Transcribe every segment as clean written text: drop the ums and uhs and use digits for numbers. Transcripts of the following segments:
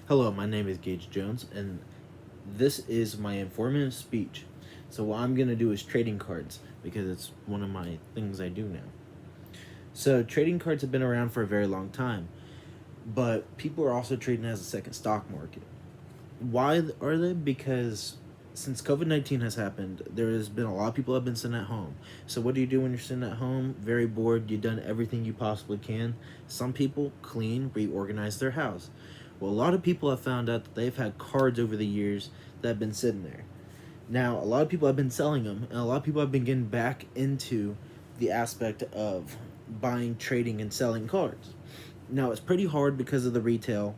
Hello, my name is Gage Jones, and this is my informative speech. So, what I'm going to do is trading cards because it's one of my things I do now. So, trading cards have been around for a very long time, but people are also trading as a second stock market. Why are they? Because since COVID-19 has happened, there has been a lot of people have been sitting at home. So, what do you do when you're sitting at home? Very bored, you've done everything you possibly can. Some people clean, reorganize their house. Well, a lot of people have found out that they've had cards over the years that have been sitting there. Now, a lot of people have been selling them, and a lot of people have been getting back into the aspect of buying, trading, and selling cards. Now, it's pretty hard because of the retail,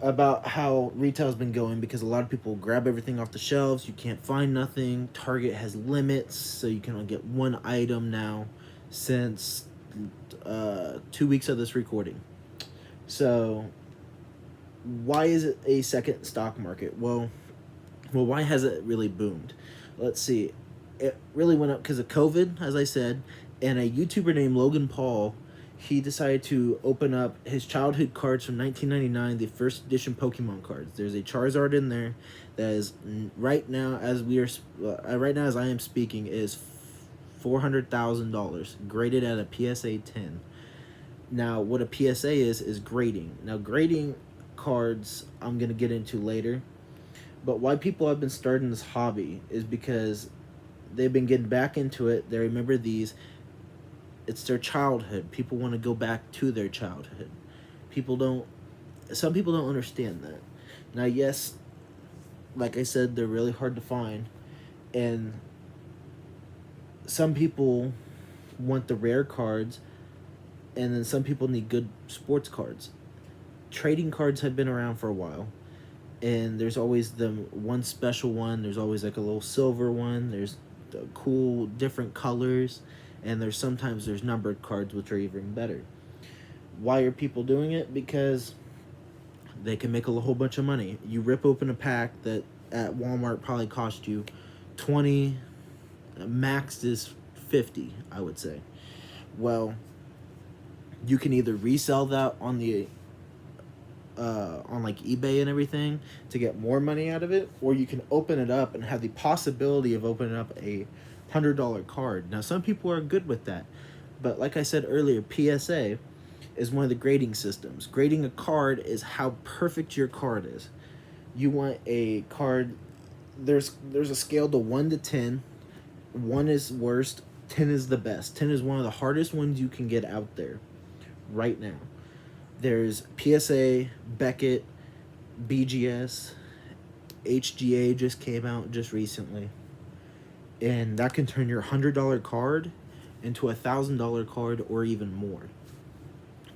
about how retail's been going, because a lot of people grab everything off the shelves. You can't find nothing. Target has limits, so you can only get one item now since 2 weeks of this recording. So, why is it a second stock market? Well, why has it really boomed? Let's see. It really went up because of COVID, as I said, and a YouTuber named Logan Paul. He decided to open up his childhood cards from 1999, the first edition Pokemon cards. There's a Charizard in there that is right now, right now as I am speaking, is $400,000, graded at a PSA 10. Now, what a PSA is grading. Now, grading cards I'm gonna get into later, but why people have been starting this hobby is because they've been getting back into it. They remember these. It's their childhood. People want to go back to their childhood. People don't. Some people don't understand that. Now, yes, like I said, they're really hard to find, and some people want the rare cards, and then some people need good sports cards. Trading cards have been around for a while, and there's always the one special one. There's always like a little silver one. There's the cool different colors, and there's numbered cards, which are even better. Why are people doing it? Because they can make a whole bunch of money. You rip open a pack that at Walmart probably cost you 20, max is 50, I would say. Well, you can either resell that on like eBay and everything to get more money out of it, or you can open it up and have the possibility of opening up a $100 card. Now, some people are good with that, but like I said earlier, PSA is one of the grading systems. Grading a card is how perfect your card is. You want a card. There's a scale to 1 to 10. 1 is worst. 10 is the best. 10 is one of the hardest ones you can get out there right now. There's PSA, Beckett, BGS, HGA just came out just recently. And that can turn your $100 card into a $1,000 card or even more,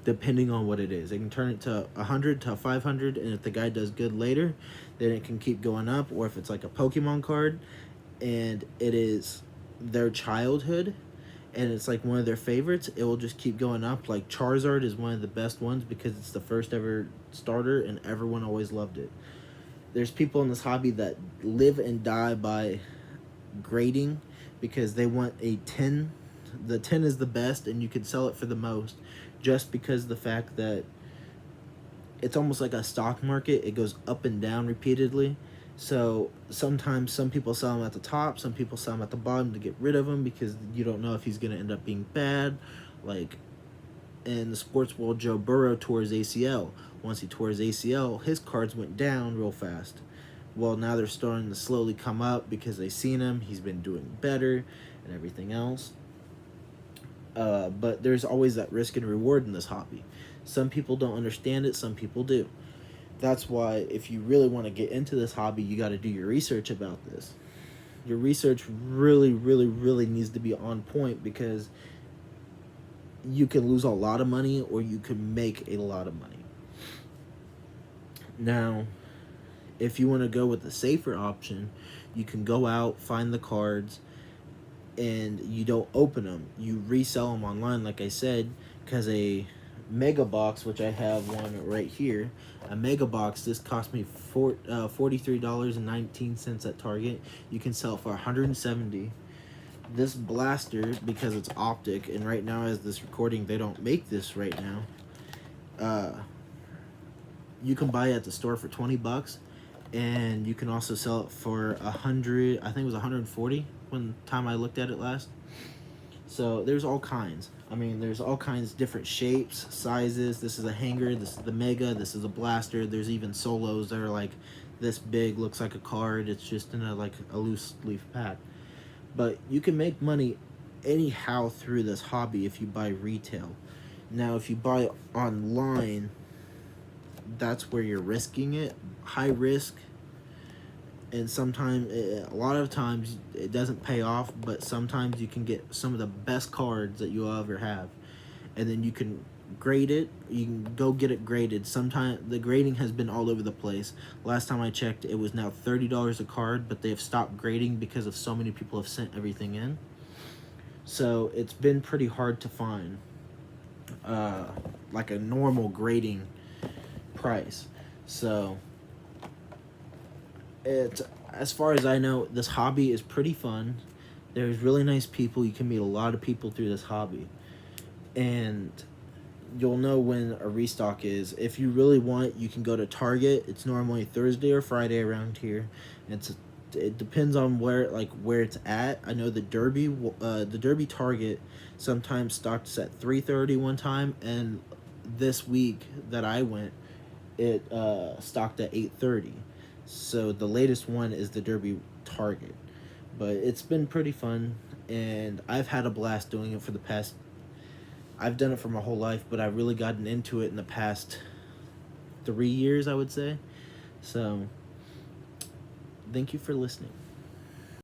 depending on what it is. It can turn it to 100 to 500, and if the guy does good later, then it can keep going up. Or if it's like a Pokemon card and it is their childhood and it's like one of their favorites, it will just keep going up. Like Charizard is one of the best ones because it's the first ever starter and everyone always loved it. There's people in this hobby that live and die by grading because they want a 10. The 10 is the best and you can sell it for the most, just because the fact that it's almost like a stock market. It goes up and down repeatedly. So sometimes some people sell him at the top, some people sell him at the bottom to get rid of him because you don't know if he's going to end up being bad. Like in the sports world, Joe Burrow tore his ACL. Once he tore his ACL, his cards went down real fast. Well, now they're starting to slowly come up because they've seen him. He's been doing better and everything else. But there's always that risk and reward in this hobby. Some people don't understand it, some people do. That's why if you really want to get into this hobby, you got to do your research about this. Your research really, really, really needs to be on point, because you can lose a lot of money or you can make a lot of money. Now, if you want to go with the safer option, you can go out, find the cards, and you don't open them. You resell them online, like I said, because a mega box, which I have one right here, a mega box, this cost me $43.19 at Target. You can sell it for $170. This blaster, because it's optic, and right now as this recording they don't make this right now, you can buy it at the store for $20, and you can also sell it for 100. I think it was 140 when time I looked at it last. So there's all kinds. I mean, there's all kinds, different shapes, sizes. This is a hanger. This is the Mega. This is a blaster. There's even solos that are like this big, looks like a card. It's just in a like a loose leaf pack. But you can make money anyhow through this hobby if you buy retail. Now, if you buy online, that's where you're risking it. High risk. And sometimes, a lot of times, it doesn't pay off, but sometimes you can get some of the best cards that you'll ever have. And then you can grade it. You can go get it graded. Sometimes the grading has been all over the place. Last time I checked, it was now $30 a card, but they have stopped grading because of so many people have sent everything in. So it's been pretty hard to find like a normal grading price. So it, as far as I know, this hobby is pretty fun. There's really nice people. You can meet a lot of people through this hobby, and you'll know when a restock is. If you really want, you can go to Target. It's normally Thursday or Friday around here. It depends on where it's at. I know the Derby Target sometimes stocks at 3:30 one time, and this week that I went, it stocked at 8:30. So the latest one is the Derby Target. But it's been pretty fun, and I've had a blast doing it for the past... I've done it for my whole life, but I've really gotten into it in the past 3 years, I would say. So, thank you for listening.